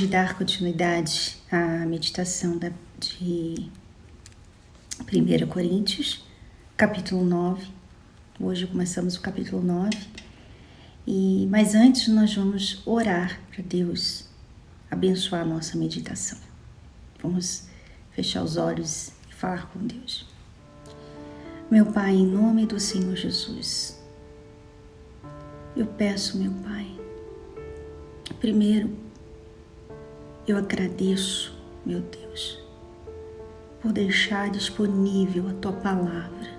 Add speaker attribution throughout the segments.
Speaker 1: dar continuidade à meditação de 1 Coríntios, capítulo 9. Hoje começamos o capítulo 9. Mas antes nós vamos orar para Deus abençoar a nossa meditação. Vamos fechar os olhos e falar com Deus. Meu Pai, em nome do Senhor Jesus, eu peço, meu Pai, primeiro, eu agradeço, meu Deus, por deixar disponível a Tua Palavra,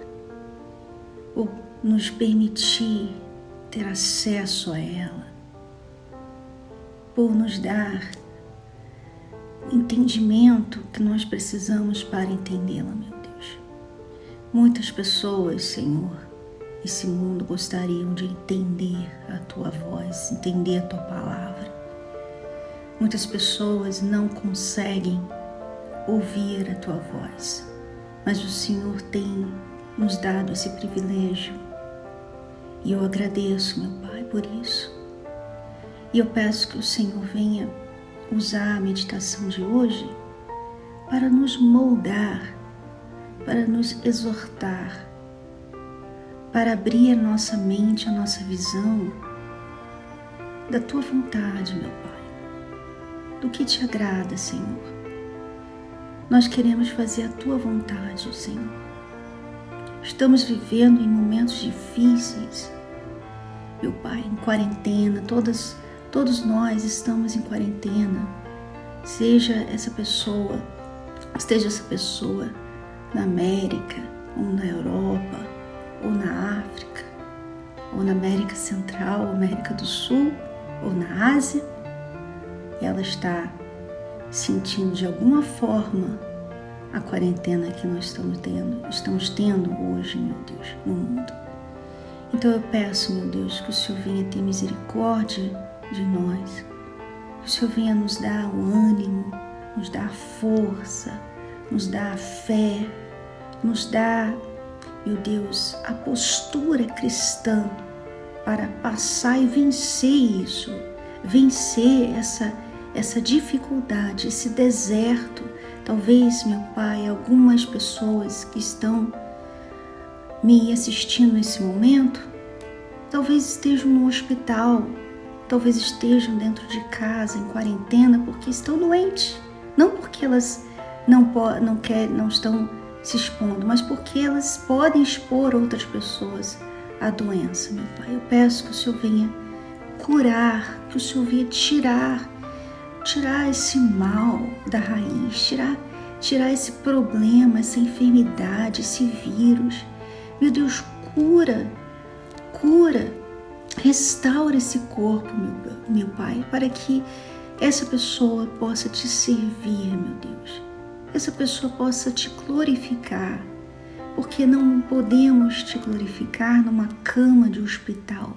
Speaker 1: por nos permitir ter acesso a ela, por nos dar o entendimento que nós precisamos para entendê-la, meu Deus. Muitas pessoas, Senhor, esse mundo gostariam de entender a Tua voz, entender a Tua Palavra. Muitas pessoas não conseguem ouvir a Tua voz, mas o Senhor tem nos dado esse privilégio. E eu agradeço, meu Pai, por isso. E eu peço que o Senhor venha usar a meditação de hoje para nos moldar, para nos exortar, para abrir a nossa mente, a nossa visão da Tua vontade, meu Pai, do que Te agrada, Senhor. Nós queremos fazer a Tua vontade, Senhor. Estamos vivendo em momentos difíceis, meu Pai, em quarentena, todos nós estamos em quarentena. Esteja essa pessoa na América, ou na Europa, ou na África, ou na América Central, ou América do Sul, ou na Ásia, ela está sentindo de alguma forma a quarentena que nós estamos tendo hoje, meu Deus, no mundo. Então eu peço, meu Deus, que o Senhor venha ter misericórdia de nós, que o Senhor venha nos dar o ânimo, nos dar a força, nos dar a fé, nos dar, meu Deus, a postura cristã para passar e vencer isso, vencer essa dificuldade, esse deserto. Talvez, meu Pai, algumas pessoas que estão me assistindo nesse momento, talvez estejam no hospital, talvez estejam dentro de casa, em quarentena, porque estão doentes. Não porque elas não estão se expondo, mas porque elas podem expor outras pessoas à doença, meu Pai. Eu peço que o Senhor venha curar, que o Senhor venha tirar esse mal da raiz, tirar esse problema, essa enfermidade, esse vírus. Meu Deus, cura, restaura esse corpo, meu Pai, para que essa pessoa possa Te servir, meu Deus. Essa pessoa possa Te glorificar, porque não podemos Te glorificar numa cama de hospital.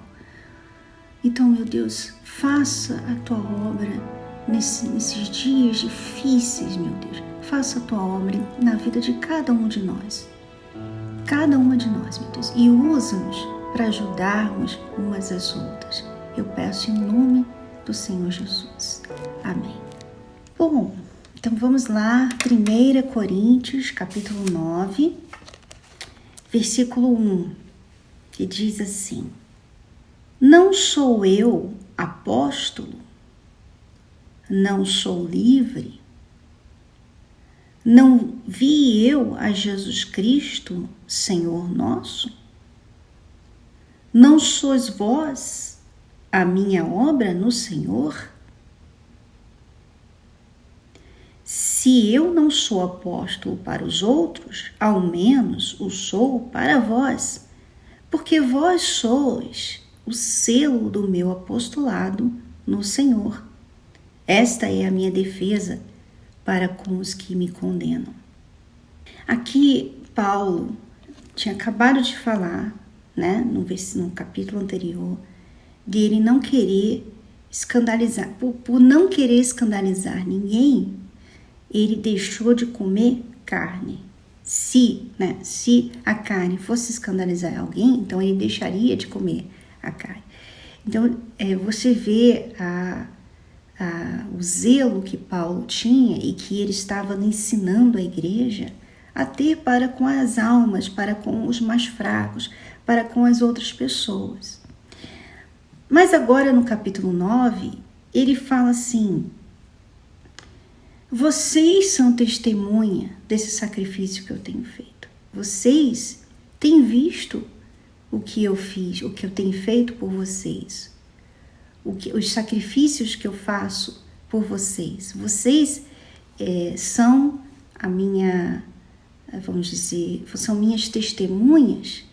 Speaker 1: Então, meu Deus, faça a Tua obra nesses dias difíceis, meu Deus. Faça a Tua obra na vida de cada uma de nós, meu Deus, e usa-nos para ajudarmos umas às outras. Eu peço em nome do Senhor Jesus. Amém. Bom, então vamos lá, 1 Coríntios, capítulo 9, versículo 1, que diz assim: Não sou eu apóstolo? Não sou livre? Não vi eu a Jesus Cristo, Senhor nosso? Não sois vós a minha obra no Senhor? Se eu não sou apóstolo para os outros, ao menos o sou para vós, porque vós sois o selo do meu apostolado no Senhor. Esta é a minha defesa para com os que me condenam. Aqui, Paulo tinha acabado de falar, né, no capítulo anterior, de ele não querer escandalizar. Por não querer escandalizar ninguém, ele deixou de comer carne. Se a carne fosse escandalizar alguém, então ele deixaria de comer a carne. Então, você vê o zelo que Paulo tinha e que ele estava ensinando a igreja a ter para com as almas, para com os mais fracos, para com as outras pessoas. Mas agora no capítulo 9, ele fala assim: vocês são testemunha desse sacrifício que eu tenho feito. Vocês têm visto o que eu fiz, o que eu tenho feito por vocês, os sacrifícios que eu faço por vocês. Vocês são a minha, vamos dizer, são minhas testemunhas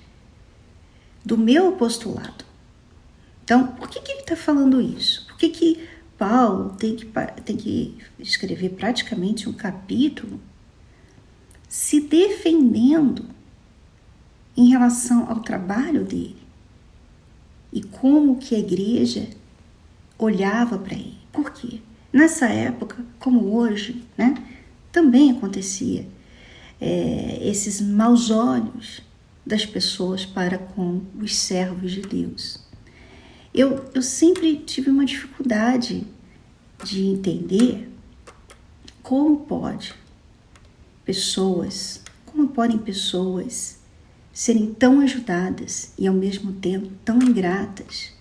Speaker 1: do meu apostolado. Então, por que ele está falando isso? Por que Paulo tem que escrever praticamente um capítulo se defendendo em relação ao trabalho dele e como que a igreja olhava para ele? Por quê? Nessa época, como hoje, né, também acontecia esses maus olhos das pessoas para com os servos de Deus. Eu sempre tive uma dificuldade de entender como podem pessoas serem tão ajudadas e ao mesmo tempo tão ingratas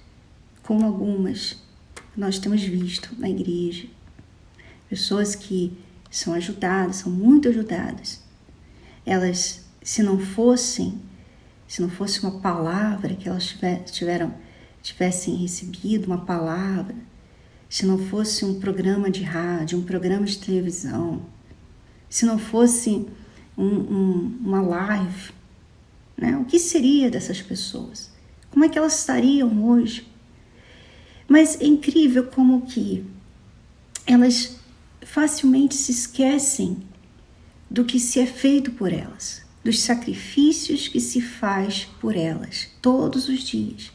Speaker 1: como algumas nós temos visto na igreja. Pessoas que são ajudadas, são muito ajudadas. Elas, se não fosse uma palavra que elas tivessem recebido, uma palavra, se não fosse um programa de rádio, um programa de televisão, se não fosse uma live, né? O que seria dessas pessoas? Como é que elas estariam hoje? Mas é incrível como que elas facilmente se esquecem do que se é feito por elas, dos sacrifícios que se faz por elas todos os dias.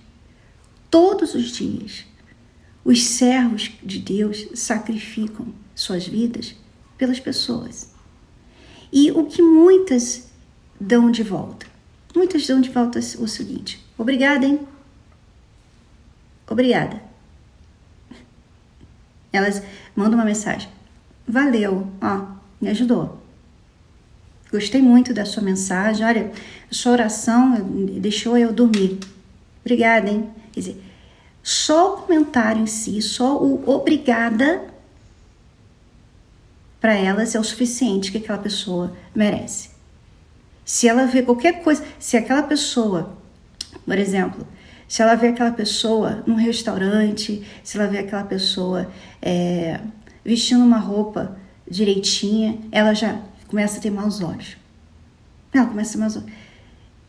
Speaker 1: Todos os dias, os servos de Deus sacrificam suas vidas pelas pessoas. E o que muitas dão de volta? Muitas dão de volta o seguinte: obrigada, hein? Obrigada. Elas mandam uma mensagem: valeu, me ajudou. Gostei muito da sua mensagem, olha, sua oração deixou eu dormir. Obrigada, hein? Quer dizer, só o comentário em si, só o obrigada, para elas é o suficiente que aquela pessoa merece. Se ela vê qualquer coisa, se aquela pessoa, por exemplo, se ela vê aquela pessoa num restaurante, se ela vê aquela pessoa vestindo uma roupa direitinha, ela já começa a ter maus olhos. Ela começa a ter maus olhos.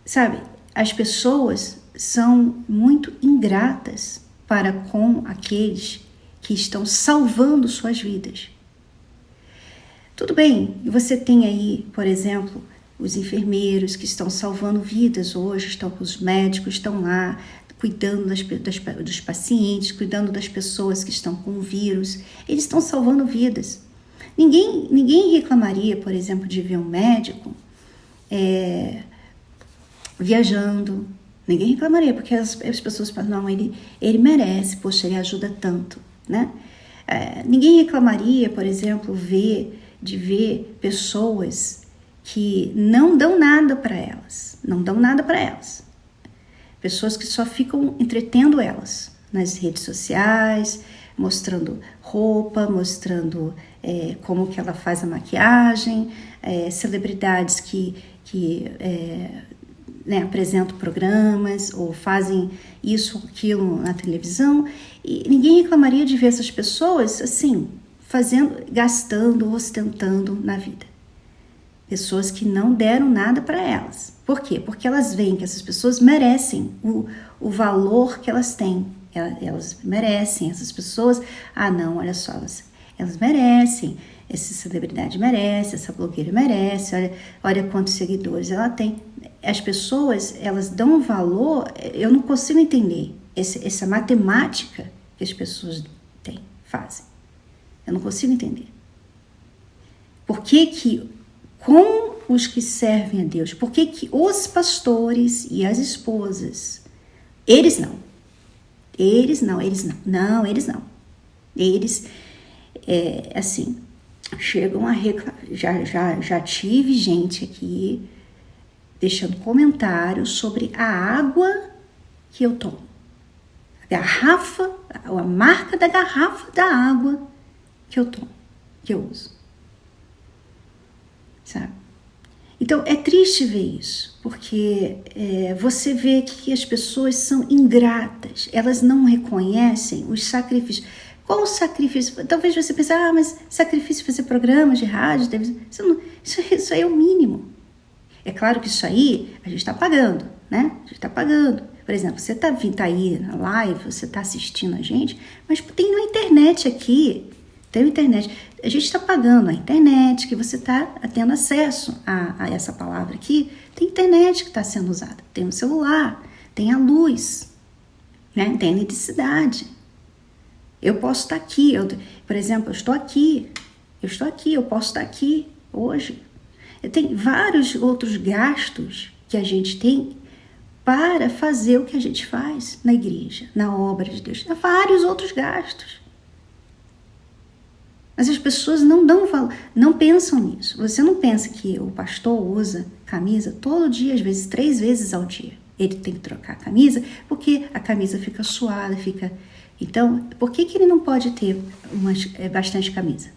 Speaker 1: Sabe, as pessoas são muito ingratas para com aqueles que estão salvando suas vidas. Tudo bem, você tem aí, por exemplo, os enfermeiros que estão salvando vidas hoje, os médicos estão lá cuidando dos pacientes, cuidando das pessoas que estão com o vírus, eles estão salvando vidas. Ninguém reclamaria, por exemplo, de ver um médico viajando. Ninguém reclamaria, porque as pessoas falam, não, ele merece, poxa, ele ajuda tanto, né? Ninguém reclamaria, por exemplo, de ver pessoas que não dão nada para elas, Pessoas que só ficam entretendo elas nas redes sociais, mostrando roupa, mostrando como que ela faz a maquiagem, celebridades que apresentam programas ou fazem isso ou aquilo na televisão, e ninguém reclamaria de ver essas pessoas assim, gastando, ostentando na vida. Pessoas que não deram nada para elas. Por quê? Porque elas veem que essas pessoas merecem o valor que elas têm. Elas merecem, essas pessoas, não, olha só, elas merecem, essa celebridade merece, essa blogueira merece, olha quantos seguidores ela tem. As pessoas, elas dão valor, eu não consigo entender essa matemática que as pessoas fazem. Eu não consigo entender. Por que com os que servem a Deus, por que os pastores e as esposas, eles não. Eles assim, chegam a reclamar. Já tive gente aqui deixando comentários sobre a água que eu tomo. A garrafa, a marca da garrafa da água que eu tomo, que eu uso. Sabe? Então, é triste ver isso, porque você vê que as pessoas são ingratas, elas não reconhecem os sacrifícios. Qual o sacrifício? Talvez você pense, mas sacrifício fazer programas de rádio, isso aí é o mínimo. É claro que isso aí a gente está pagando, né? A gente está pagando. Por exemplo, você está aí na live, você está assistindo a gente, mas tem na internet aqui, tem internet. A gente está pagando a internet, que você está tendo acesso a essa palavra aqui. Tem internet que está sendo usada, tem o celular, tem a luz, né? Tem a eletricidade. Eu posso estar aqui, por exemplo, eu estou aqui, eu posso estar aqui hoje. Tem vários outros gastos que a gente tem para fazer o que a gente faz na igreja, na obra de Deus. Há vários outros gastos. Mas as pessoas não pensam nisso. Você não pensa que o pastor usa camisa todo dia, às vezes 3 vezes ao dia. Ele tem que trocar a camisa porque a camisa fica suada, fica... Então, por que ele não pode ter bastante camisa?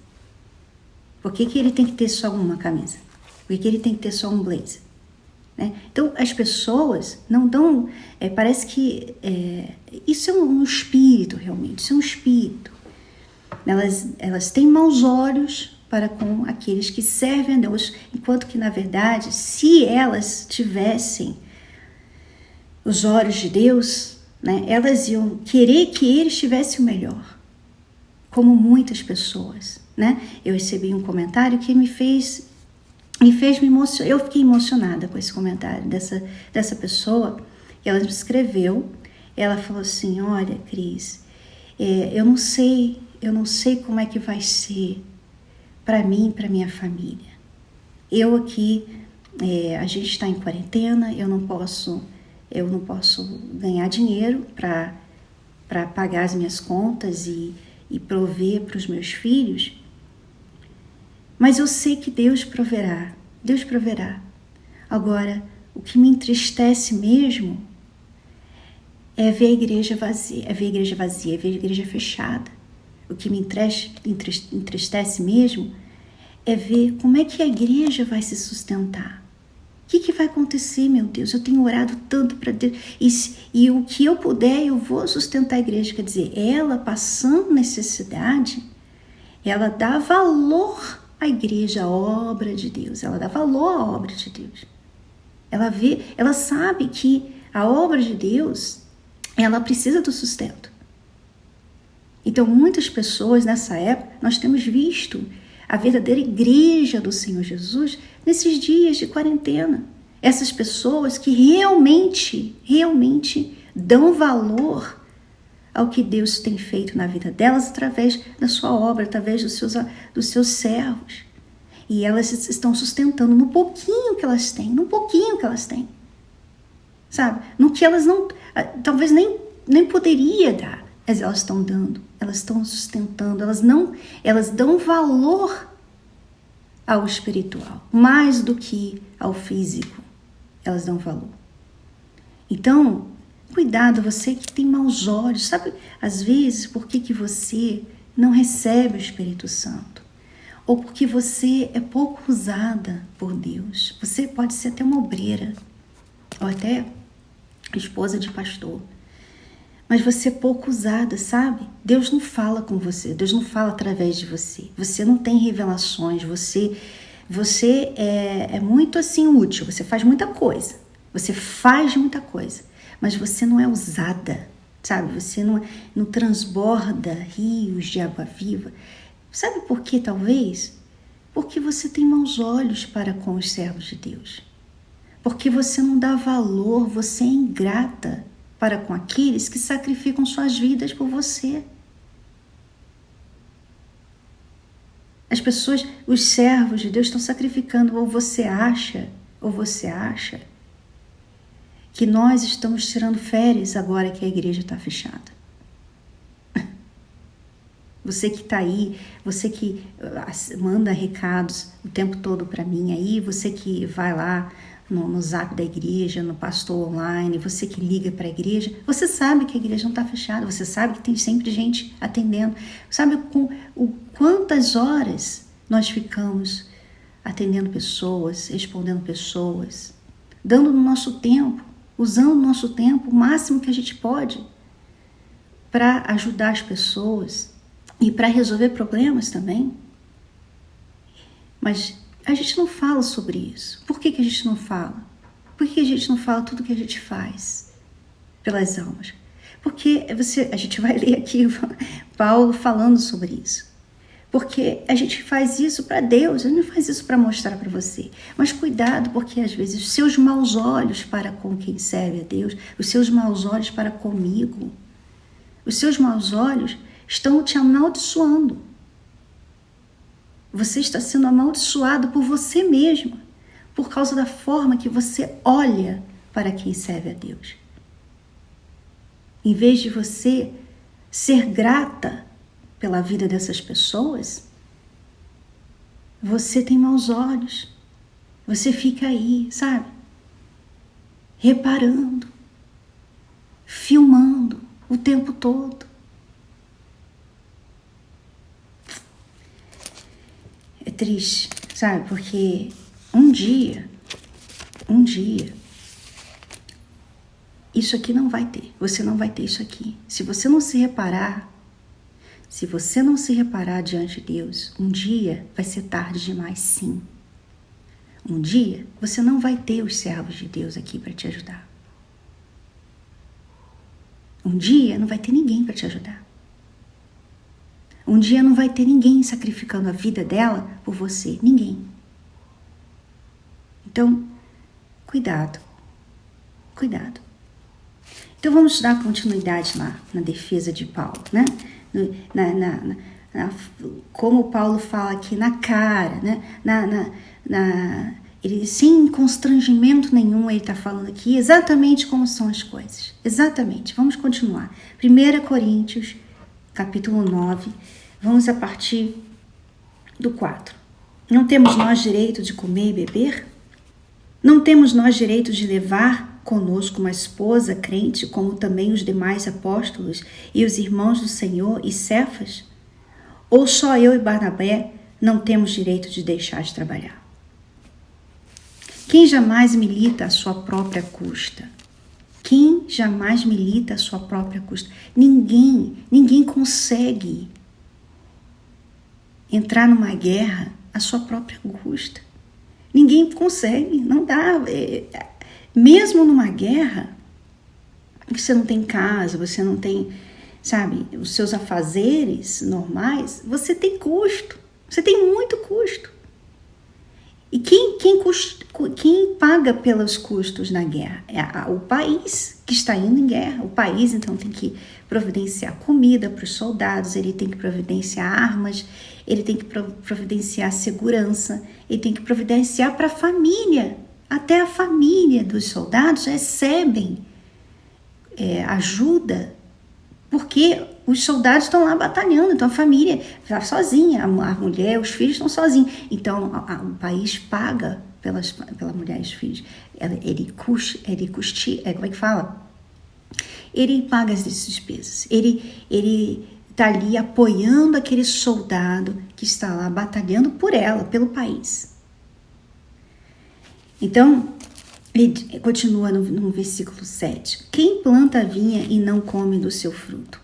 Speaker 1: Por que ele tem que ter só uma camisa? Por que ele tem que ter só um blazer? Né? Então, as pessoas não dão... parece que isso é um espírito, realmente. Isso é um espírito. Elas têm maus olhos para com aqueles que servem a Deus, enquanto que, na verdade, se elas tivessem os olhos de Deus, né, elas iam querer que eles tivessem o melhor, como muitas pessoas. Né? Eu recebi um comentário que me fez me emocionar. Eu fiquei emocionada com esse comentário dessa pessoa. Ela me escreveu, ela falou assim: olha, Cris, eu não sei como é que vai ser para mim e para minha família. Eu aqui, a gente está em quarentena, eu não posso ganhar dinheiro para pagar as minhas contas e prover para os meus filhos, mas eu sei que Deus proverá. Agora, o que me entristece mesmo é ver a igreja vazia, é ver a igreja fechada. O que me entristece mesmo é ver como é que a igreja vai se sustentar. O que vai acontecer, meu Deus? Eu tenho orado tanto para Deus. E o que eu puder, eu vou sustentar a igreja. Quer dizer, ela passando necessidade, ela dá valor à igreja, à obra de Deus. Ela dá valor à obra de Deus. Ela sabe que a obra de Deus, ela precisa do sustento. Então, muitas pessoas nessa época, nós temos visto a verdadeira igreja do Senhor Jesus nesses dias de quarentena. Essas pessoas que realmente dão valor ao que Deus tem feito na vida delas através da sua obra, através dos seus servos. E elas estão sustentando no pouquinho que elas têm, sabe? No que elas não, talvez nem poderia dar, mas elas estão dando, elas estão sustentando, elas dão valor ao espiritual, mais do que ao físico, elas dão valor. Então, cuidado, você que tem maus olhos, sabe, às vezes, por que você não recebe o Espírito Santo? Ou porque você é pouco usada por Deus. Você pode ser até uma obreira, ou até esposa de pastor, mas você é pouco usada, sabe? Deus não fala com você, Deus não fala através de você. Você não tem revelações, você é muito assim útil, você faz muita coisa, mas você não é usada, sabe? Você não transborda rios de água viva. Sabe por quê, talvez? Porque você tem maus olhos para com os servos de Deus. Porque você não dá valor, você é ingrata para com aqueles que sacrificam suas vidas por você. As pessoas, os servos de Deus estão sacrificando, ou você acha que nós estamos tirando férias agora que a igreja está fechada. Você que está aí, você que manda recados o tempo todo para mim aí, você que vai lá no zap da igreja, no pastor online, você que liga para a igreja, você sabe que a igreja não está fechada, você sabe que tem sempre gente atendendo, sabe quantas horas nós ficamos atendendo pessoas, respondendo pessoas, dando no nosso tempo, usando o nosso tempo o máximo que a gente pode para ajudar as pessoas e para resolver problemas também. Mas a gente não fala sobre isso. Por que a gente não fala? Por que a gente não fala tudo que a gente faz pelas almas? Porque a gente vai ler aqui Paulo falando sobre isso. Porque a gente faz isso para Deus, a gente não faz isso para mostrar para você. Mas cuidado, porque às vezes os seus maus olhos para com quem serve a Deus, os seus maus olhos para comigo, os seus maus olhos estão te amaldiçoando. Você está sendo amaldiçoado por você mesmo, por causa da forma que você olha para quem serve a Deus. Em vez de você ser grata pela vida dessas pessoas, você tem maus olhos. Você fica aí, sabe? Reparando, filmando o tempo todo. É triste, sabe? Porque um dia, isso aqui não vai ter. Você não vai ter isso aqui. Se você não se reparar diante de Deus, um dia vai ser tarde demais, sim. Um dia você não vai ter os servos de Deus aqui para te ajudar. Um dia não vai ter ninguém para te ajudar. Um dia não vai ter ninguém sacrificando a vida dela por você. Ninguém. Então, cuidado. Cuidado. Então vamos dar continuidade lá na defesa de Paulo, né? Como Paulo fala aqui na cara, né? Ele sem constrangimento nenhum, ele está falando aqui exatamente como são as coisas. Exatamente. Vamos continuar. 1 Coríntios, capítulo 9, vamos a partir do 4. Não temos nós direito de comer e beber? Não temos nós direito de levar conosco uma esposa crente, como também os demais apóstolos e os irmãos do Senhor e Cefas? Ou só eu e Barnabé não temos direito de deixar de trabalhar? Quem jamais milita à sua própria custa? Quem jamais milita à sua própria custa? Ninguém consegue entrar numa guerra à sua própria custa. Ninguém consegue, não dá. Mesmo numa guerra, você não tem casa, você não tem, sabe, os seus afazeres normais, você tem custo, você tem muito custo. E quem paga pelos custos na guerra? É o país que está indo em guerra. O país, então, tem que providenciar comida para os soldados, ele tem que providenciar armas, ele tem que providenciar segurança, ele tem que providenciar para a família. Até a família dos soldados recebem ajuda, porque os soldados estão lá batalhando, então a família está sozinha, a mulher, os filhos estão sozinhos. Então o país paga pela mulher e os filhos. Ele como é que fala? Ele paga as despesas. Ele está ali apoiando aquele soldado que está lá batalhando por ela, pelo país. Então, ele continua no versículo 7. Quem planta a vinha e não come do seu fruto?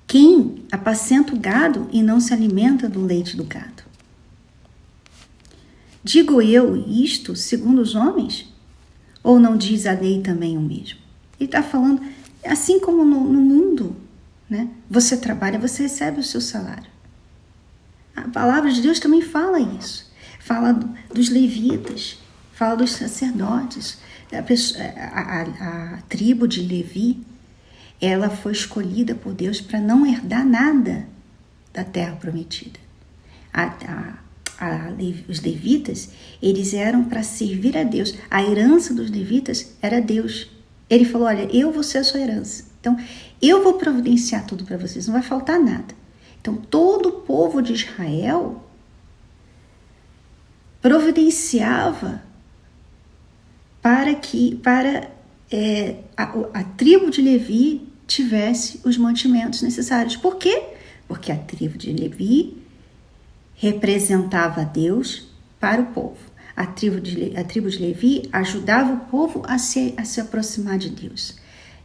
Speaker 1: Quem apacenta o gado e não se alimenta do leite do gado? Digo eu isto segundo os homens? Ou não diz a lei também o mesmo? Ele está falando, assim como no mundo, né? Você trabalha, você recebe o seu salário. A palavra de Deus também fala isso. Fala dos levitas, fala dos sacerdotes. A tribo de Levi, ela foi escolhida por Deus para não herdar nada da terra prometida. Os levitas, eles eram para servir a Deus. A herança dos levitas era Deus. Ele falou, olha, eu vou ser a sua herança. Então, eu vou providenciar tudo para vocês, não vai faltar nada. Então, todo o povo de Israel providenciava para que a tribo de Levi tivesse os mantimentos necessários. Por quê? Porque a tribo de Levi representava Deus para o povo. A tribo de Levi ajudava o povo a se aproximar de Deus.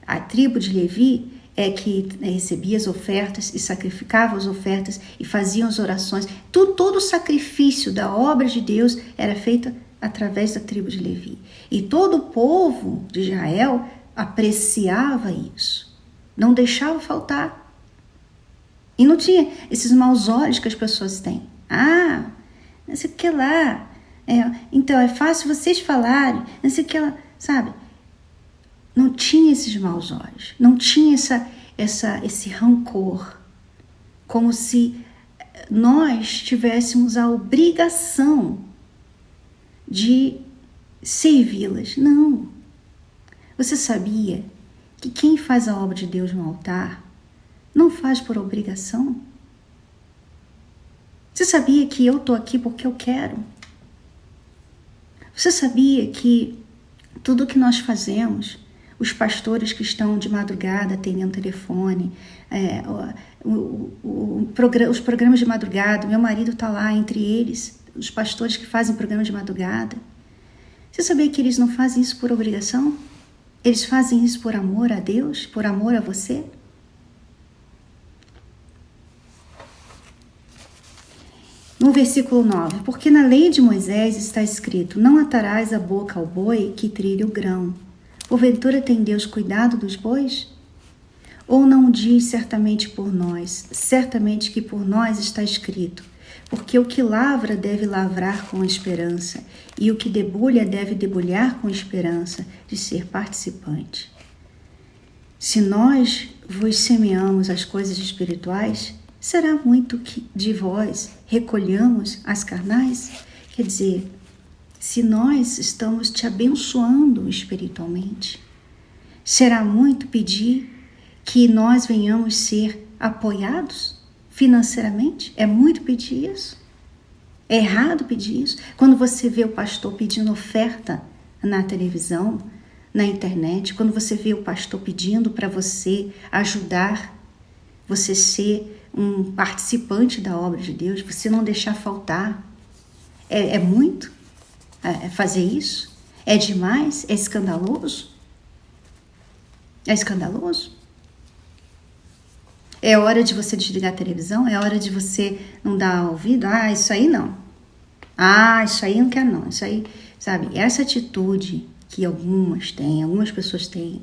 Speaker 1: A tribo de Levi é que recebia as ofertas e sacrificava as ofertas e fazia as orações. Todo o sacrifício da obra de Deus era feito através da tribo de Levi. E todo o povo de Israel apreciava isso. Não deixava faltar. E não tinha esses maus olhos que as pessoas têm. Ah, não sei o que lá. Então, é fácil vocês falarem. Não sei o que lá. Sabe? Não tinha esses maus olhos. Não tinha esse rancor. Como se nós tivéssemos a obrigação de servi-las. Não. Você sabia que quem faz a obra de Deus no altar não faz por obrigação? Você sabia que eu estou aqui porque eu quero? Você sabia que tudo que nós fazemos, os pastores que estão de madrugada atendendo o telefone, os programas de madrugada, meu marido está lá entre eles, os pastores que fazem programas de madrugada. Você sabia que eles não fazem isso por obrigação? Eles fazem isso por amor a Deus, por amor a você? No versículo 9, porque na lei de Moisés está escrito, não atarás a boca ao boi que trilha o grão. Porventura tem Deus cuidado dos bois? Ou não diz certamente por nós, certamente que por nós está escrito, porque o que lavra deve lavrar com esperança, e o que debulha deve debulhar com esperança de ser participante. Se nós vos semeamos as coisas espirituais, será muito que de vós recolhamos as carnais? Quer dizer, se nós estamos te abençoando espiritualmente, será muito pedir que nós venhamos ser apoiados financeiramente? É muito pedir isso? É errado pedir isso? Quando você vê o pastor pedindo oferta na televisão, na internet, quando você vê o pastor pedindo para você ajudar, você ser um participante da obra de Deus, você não deixar faltar, é muito fazer isso? É demais? É escandaloso? É escandaloso? É hora de você desligar a televisão? É hora de você não dar ouvido? Ah, isso aí não. Ah, isso aí não quero não. Isso aí, sabe? Essa atitude que algumas pessoas têm,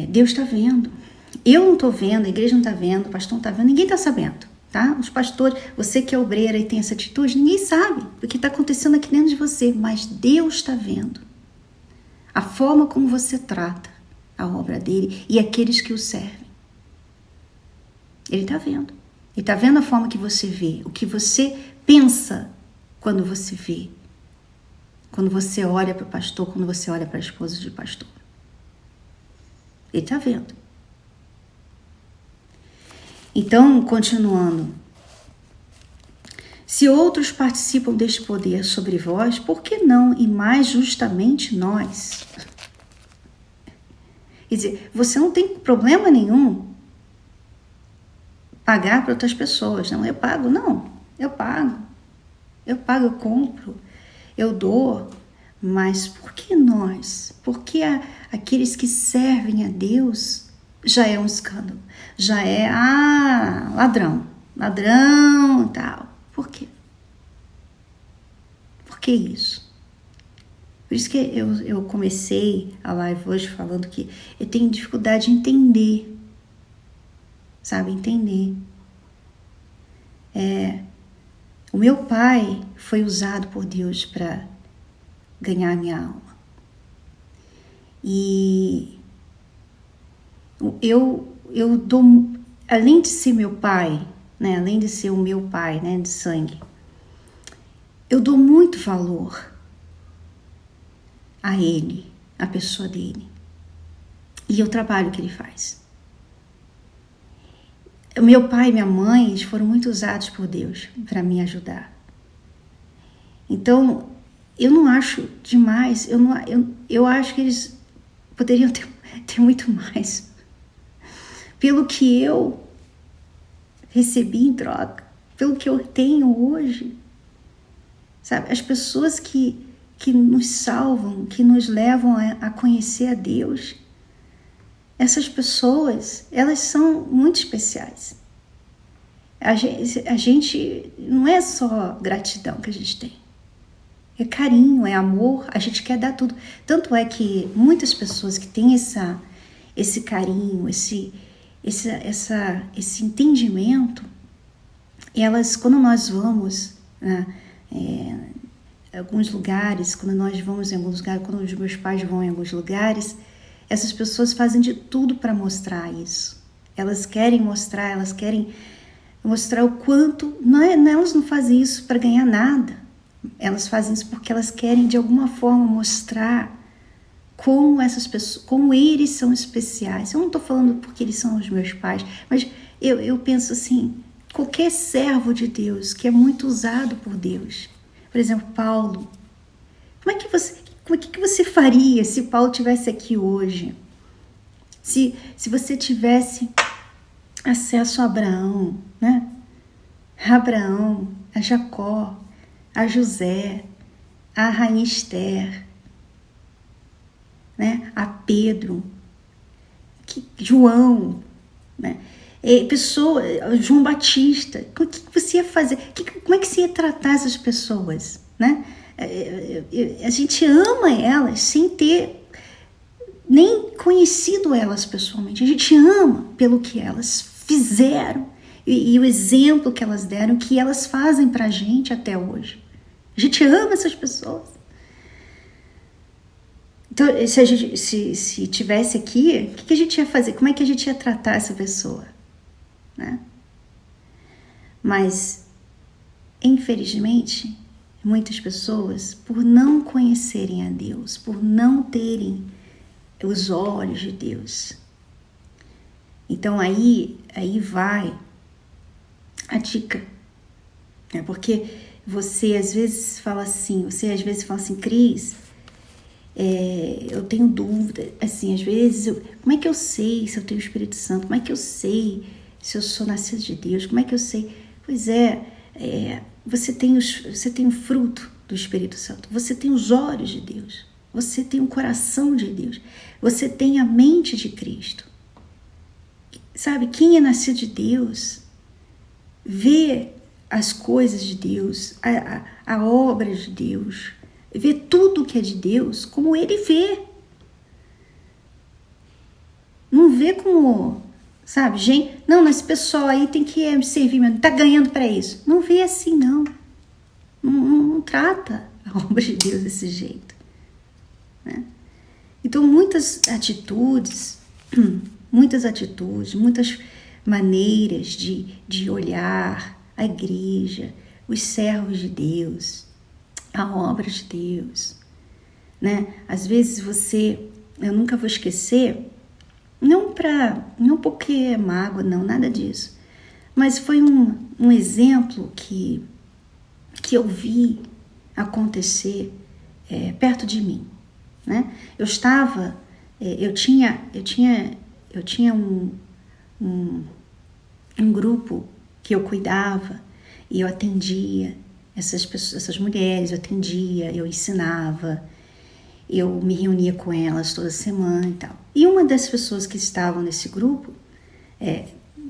Speaker 1: Deus está vendo. Eu não estou vendo, a igreja não está vendo, o pastor não está vendo, ninguém está sabendo, tá? Os pastores, você que é obreira e tem essa atitude, ninguém sabe o que está acontecendo aqui dentro de você, mas Deus está vendo. A forma como você trata a obra dele e aqueles que o servem. Ele está vendo. Ele está vendo a forma que você vê, o que você pensa quando você vê. Quando você olha para o pastor, quando você olha para a esposa de pastor. Ele está vendo. Então, continuando. Se outros participam deste poder sobre vós, por que não e mais justamente nós? Quer dizer, você não tem problema nenhum pagar para outras pessoas. Não, eu pago. Não, eu pago. Eu pago, eu compro, eu dou. Mas por que nós? Por que aqueles que servem a Deus já é um escândalo? Já é, ladrão e tal. Por quê? Por que isso? Por isso que eu comecei a live hoje falando que eu tenho dificuldade de entender. Sabe, entender. O meu pai foi usado por Deus para ganhar minha alma. E eu dou, além de ser meu pai, né, além de ser o meu pai, né, de sangue, eu dou muito valor a ele, a pessoa dele e o trabalho que ele faz. O meu pai e minha mãe, eles foram muito usados por Deus para me ajudar. Então, eu não acho demais, eu acho que eles poderiam ter muito mais. Pelo que eu recebi em troca, pelo que eu tenho hoje. Sabe, as pessoas que nos salvam, que nos levam a conhecer a Deus, essas pessoas, elas são muito especiais. A gente não é só gratidão que a gente tem. É carinho, é amor, a gente quer dar tudo. Tanto é que muitas pessoas que têm esse carinho, esse entendimento, elas, quando nós vamos, né, alguns lugares, quando nós vamos em alguns lugares, quando os meus pais vão em alguns lugares, essas pessoas fazem de tudo para mostrar isso. Elas querem mostrar o quanto, elas não fazem isso para ganhar nada. Elas fazem isso porque elas querem de alguma forma mostrar como essas pessoas, como eles são especiais. Eu não estou falando porque eles são os meus pais, mas eu penso assim, qualquer servo de Deus que é muito usado por Deus. Por exemplo, Paulo. Como é que você faria se Paulo estivesse aqui hoje? Se você tivesse acesso a Abraão, né? A Jacó, a José, a rainha Esther, né? A Pedro, João, né? João Batista. O que você ia fazer? Como é que você ia tratar essas pessoas, né? A gente ama elas sem ter nem conhecido elas pessoalmente. A gente ama pelo que elas fizeram e o exemplo que elas deram, que elas fazem pra gente até hoje. A gente ama essas pessoas. Então, se tivesse aqui, o que a gente ia fazer? Como é que a gente ia tratar essa pessoa? Né? Mas, infelizmente, muitas pessoas, por não conhecerem a Deus, por não terem os olhos de Deus, então aí vai a dica, né? Porque você às vezes fala assim, Cris, eu tenho dúvida, assim, às vezes, como é que eu sei se eu tenho o Espírito Santo? Como é que eu sei se eu sou nascido de Deus? Como é que eu sei? Pois você tem o fruto do Espírito Santo, você tem os olhos de Deus, você tem o coração de Deus, você tem a mente de Cristo. Sabe, quem é nascido de Deus vê as coisas de Deus, a obra de Deus, vê tudo que é de Deus como ele vê. Não vê como, sabe, gente, não, esse pessoal aí tem que me servir, mas não tá ganhando para isso. Não vê assim, não. Não trata a obra de Deus desse jeito, né? Então, muitas atitudes, muitas maneiras de olhar a igreja, os servos de Deus, a obra de Deus, né? Às vezes eu nunca vou esquecer, não porque é mágoa, não, nada disso, mas foi um exemplo que eu vi acontecer perto de mim, né? Eu tinha um grupo que eu cuidava e eu atendia essas pessoas, essas mulheres, eu ensinava, eu me reunia com elas toda semana e tal. E uma das pessoas que estavam nesse grupo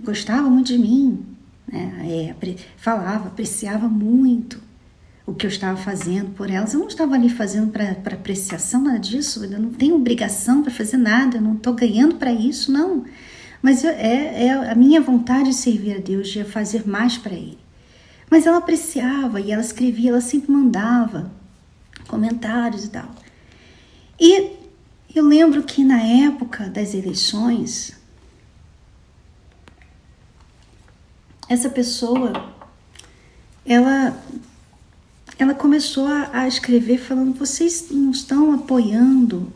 Speaker 1: gostava muito de mim, né? Apreciava muito o que eu estava fazendo por elas. Eu não estava ali fazendo para apreciação, nada disso, eu não tenho obrigação para fazer nada, eu não estou ganhando para isso, não. Mas a minha vontade de servir a Deus, de fazer mais para Ele. Mas ela apreciava e ela escrevia, ela sempre mandava comentários e tal. E eu lembro que na época das eleições, essa pessoa, ela começou a escrever falando, vocês não estão apoiando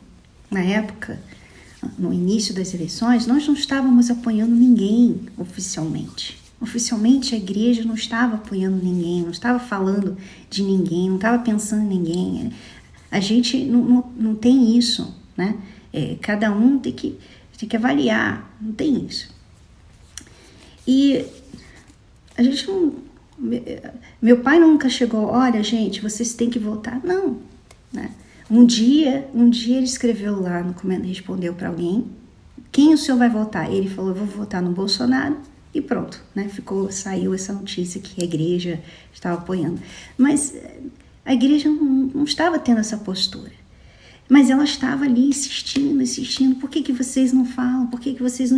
Speaker 1: na época, no início das eleições, nós não estávamos apoiando ninguém oficialmente. Oficialmente a igreja não estava apoiando ninguém, não estava falando de ninguém, não estava pensando em ninguém. A gente não tem isso, né? Cada um tem que avaliar, não tem isso. E a gente não... Meu pai nunca chegou, olha gente, vocês têm que votar. Não, né? Um dia ele escreveu lá no comentário, respondeu para alguém, quem o senhor vai votar? Ele falou, eu vou votar no Bolsonaro, e pronto, né? Saiu essa notícia que a igreja estava apoiando. Mas a igreja não estava tendo essa postura. Mas ela estava ali insistindo. Por que vocês não falam? Por que vocês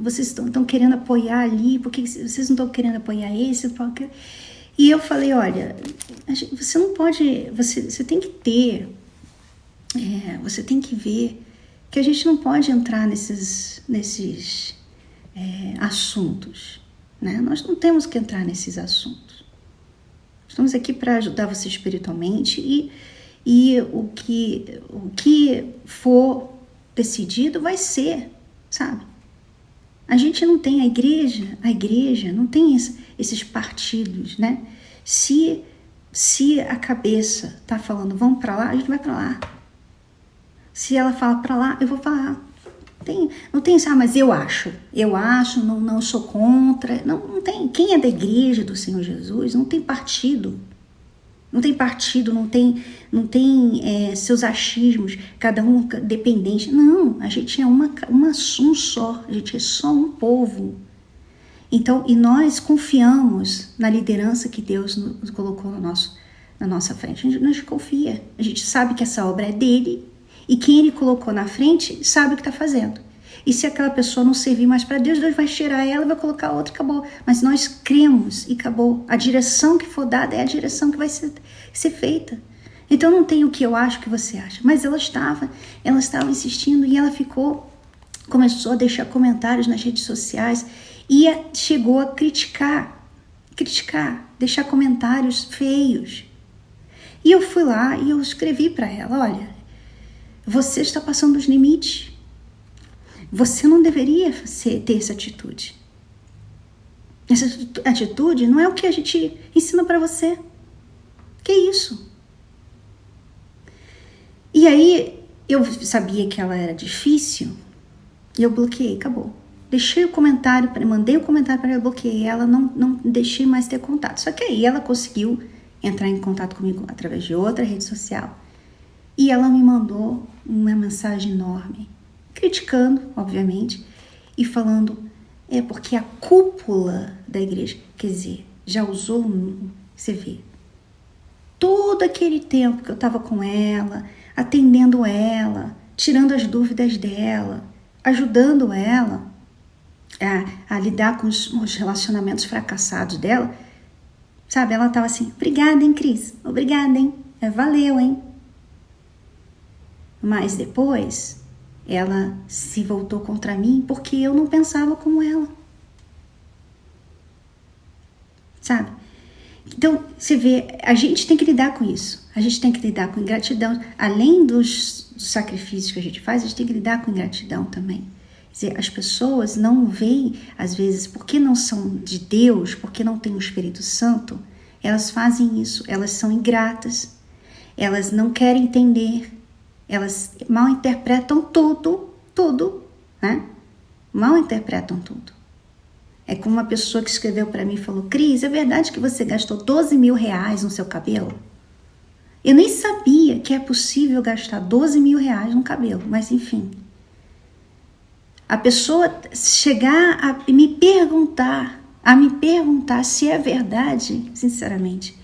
Speaker 1: vocês estão querendo apoiar ali? Por que vocês não estão querendo apoiar esse? E eu falei, olha, você não pode, você tem que ter, você tem que ver que a gente não pode entrar nesses assuntos, né? Nós não temos que entrar nesses assuntos. Estamos aqui para ajudar você espiritualmente e o que for decidido vai ser, sabe? A gente não tem a igreja não tem esses partidos, né? Se a cabeça tá falando vamos para lá, a gente vai para lá. Se ela fala para lá, eu vou para lá. Não tem isso, mas eu acho, não sou contra. Não tem. Quem é da igreja do Senhor Jesus não tem partido. Não tem partido, não tem seus achismos, cada um dependente. Não, a gente é um só, a gente é só um povo. Então, e nós confiamos na liderança que Deus nos colocou na nossa frente. A gente confia, a gente sabe que essa obra é dele e quem ele colocou na frente sabe o que está fazendo. E se aquela pessoa não servir mais para Deus, Deus vai tirar ela, vai colocar outra, acabou. Mas nós cremos e acabou. A direção que for dada é a direção que vai ser feita. Então não tem o que eu acho que você acha. Mas ela estava insistindo e ela começou a deixar comentários nas redes sociais e chegou a criticar, deixar comentários feios. E eu fui lá e eu escrevi para ela, olha, você está passando dos limites. Você não deveria ter essa atitude. Essa atitude não é o que a gente ensina para você. Que isso? E aí, eu sabia que ela era difícil e eu bloqueei, acabou. Deixei o comentário, mandei o comentário para ela, bloqueei ela, não deixei mais ter contato. Só que aí ela conseguiu entrar em contato comigo através de outra rede social e ela me mandou uma mensagem enorme, criticando, obviamente, e falando, porque a cúpula da igreja, quer dizer, já usou, você vê, todo aquele tempo que eu estava com ela, atendendo ela, tirando as dúvidas dela, ajudando ela a lidar com os relacionamentos fracassados dela, sabe, ela estava assim, obrigada, hein, Cris, obrigada, hein, valeu, hein. Mas depois ela se voltou contra mim porque eu não pensava como ela. Sabe? Então, você vê, a gente tem que lidar com isso. A gente tem que lidar com ingratidão. Além dos sacrifícios que a gente faz, a gente tem que lidar com ingratidão também. Quer dizer, as pessoas não veem, às vezes, porque não são de Deus, porque não tem o Espírito Santo, elas fazem isso, elas são ingratas, elas não querem entender, elas mal interpretam tudo, né? Mal interpretam tudo. É como uma pessoa que escreveu para mim e falou, Cris, é verdade que você gastou 12 mil reais no seu cabelo? Eu nem sabia que é possível gastar 12 mil reais no cabelo, mas enfim. A pessoa chegar a me perguntar se é verdade, sinceramente,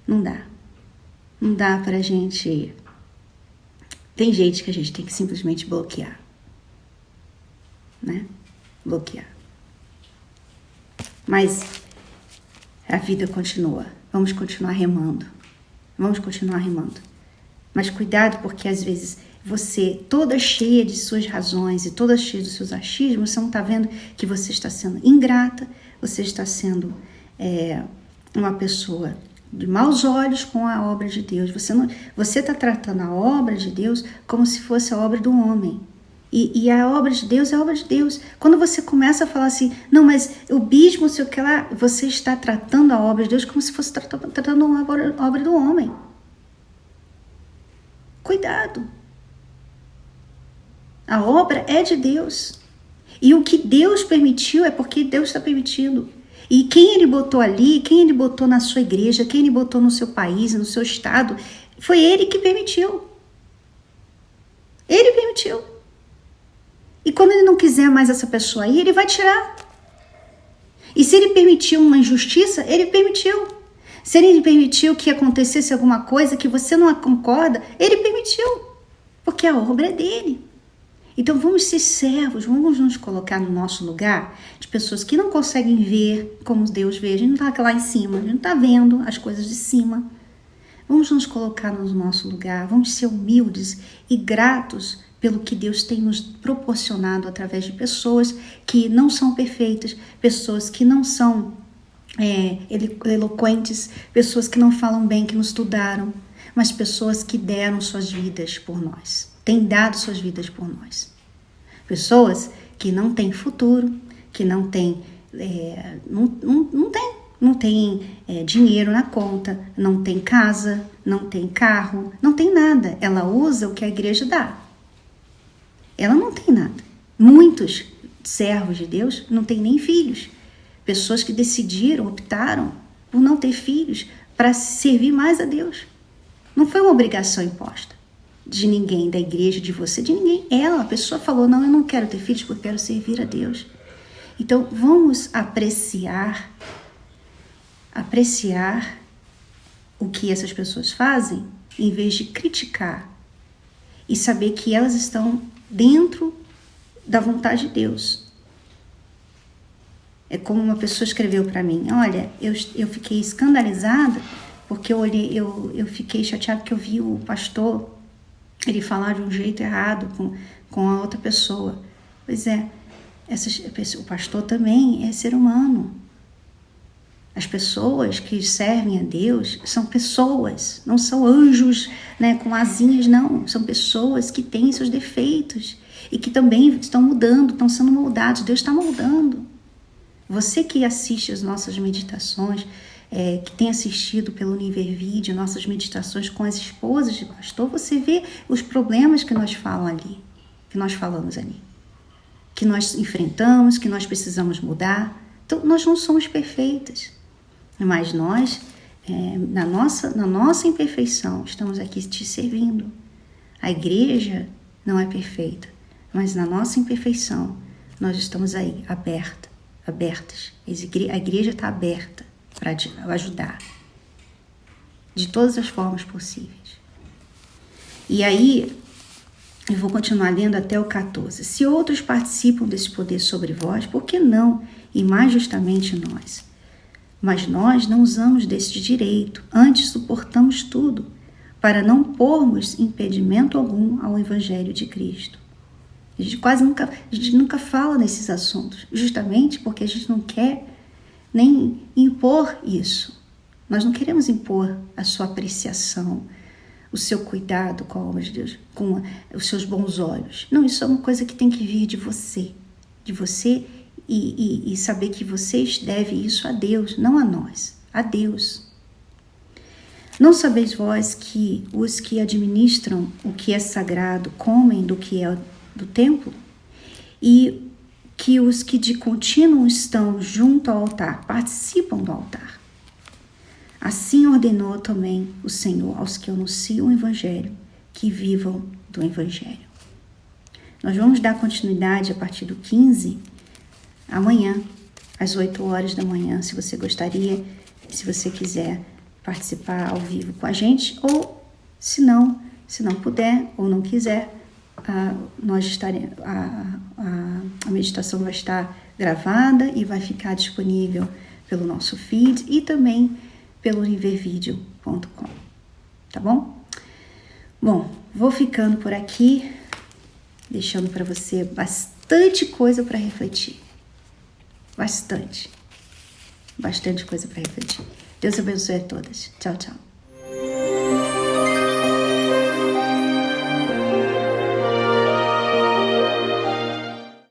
Speaker 1: não dá. Não dá pra gente... Tem gente que a gente tem que simplesmente bloquear, né? Bloquear. Mas a vida continua. Vamos continuar remando. Mas cuidado, porque às vezes você, toda cheia de suas razões e toda cheia dos seus achismos, você não está vendo que você está sendo ingrata, você está sendo uma pessoa de maus olhos com a obra de Deus. Você está tratando a obra de Deus como se fosse a obra do homem. E a obra de Deus é a obra de Deus. Quando você começa a falar assim, não, mas o bispo, sei o que lá, você está tratando a obra de Deus como se fosse tratando uma obra do homem. Cuidado. A obra é de Deus. E o que Deus permitiu é porque Deus está permitindo. E quem Ele botou ali, quem Ele botou na sua igreja, quem Ele botou no seu país, no seu estado, foi Ele que permitiu. Ele permitiu. E quando Ele não quiser mais essa pessoa aí, Ele vai tirar. E se Ele permitiu uma injustiça, Ele permitiu. Se Ele permitiu que acontecesse alguma coisa que você não concorda, Ele permitiu. Porque a obra é dele. Então vamos ser servos, vamos nos colocar no nosso lugar de pessoas que não conseguem ver como Deus vê. A gente não está lá em cima, a gente não está vendo as coisas de cima. Vamos nos colocar no nosso lugar, vamos ser humildes e gratos pelo que Deus tem nos proporcionado através de pessoas que não são perfeitas, pessoas que não são eloquentes, pessoas que não falam bem, que não estudaram, mas pessoas que deram suas vidas por nós. Tem dado suas vidas por nós. Pessoas que não têm futuro, que não têm não tem dinheiro na conta, não tem casa, não tem carro, não tem nada. Ela usa o que a igreja dá. Ela não tem nada. Muitos servos de Deus não têm nem filhos. Pessoas que decidiram, optaram por não ter filhos para servir mais a Deus. Não foi uma obrigação imposta de ninguém, da igreja, de você, de ninguém. A pessoa falou, não, eu não quero ter filhos porque eu quero servir a Deus. Então, vamos apreciar o que essas pessoas fazem, em vez de criticar e saber que elas estão dentro da vontade de Deus. É como uma pessoa escreveu para mim, olha, eu fiquei escandalizada porque eu fiquei chateada que eu vi o pastor ele falar de um jeito errado com a outra pessoa. Pois é, o pastor também é ser humano. As pessoas que servem a Deus são pessoas, não são anjos, né, com asinhas, não. São pessoas que têm seus defeitos e que também estão mudando, estão sendo moldados. Deus está moldando. Você que assiste as nossas meditações, que tem assistido pelo Univer Vídeo, nossas meditações com as esposas de pastor, você vê os problemas que nós falamos ali, que nós enfrentamos, que nós precisamos mudar. Então, nós não somos perfeitas, mas nós, na nossa imperfeição, estamos aqui te servindo. A igreja não é perfeita, mas na nossa imperfeição, nós estamos aí, abertas. A igreja está aberta para ajudar de todas as formas possíveis. E aí, eu vou continuar lendo até o 14. Se outros participam desse poder sobre vós, por que não? E mais justamente nós. Mas nós não usamos desse direito, antes suportamos tudo, para não pormos impedimento algum ao Evangelho de Cristo. A gente nunca fala nesses assuntos, justamente porque a gente não quer nem impor isso. Nós não queremos impor a sua apreciação, o seu cuidado com a obra de Deus, com os seus bons olhos. Não, isso é uma coisa que tem que vir de você e saber que vocês devem isso a Deus, não a nós, a Deus. Não sabeis vós que os que administram o que é sagrado comem do que é do templo? E que os que de contínuo estão junto ao altar participam do altar. Assim ordenou também o Senhor aos que anunciam o Evangelho, que vivam do Evangelho. Nós vamos dar continuidade a partir do 15, amanhã, às 8 horas da manhã, se você gostaria, se você quiser participar ao vivo com a gente, ou se não puder ou não quiser, a meditação vai estar gravada e vai ficar disponível pelo nosso feed e também pelo univervideo.com, tá bom? Bom, vou ficando por aqui, deixando para você bastante coisa para refletir. Bastante coisa para refletir. Deus abençoe a todas. Tchau, tchau.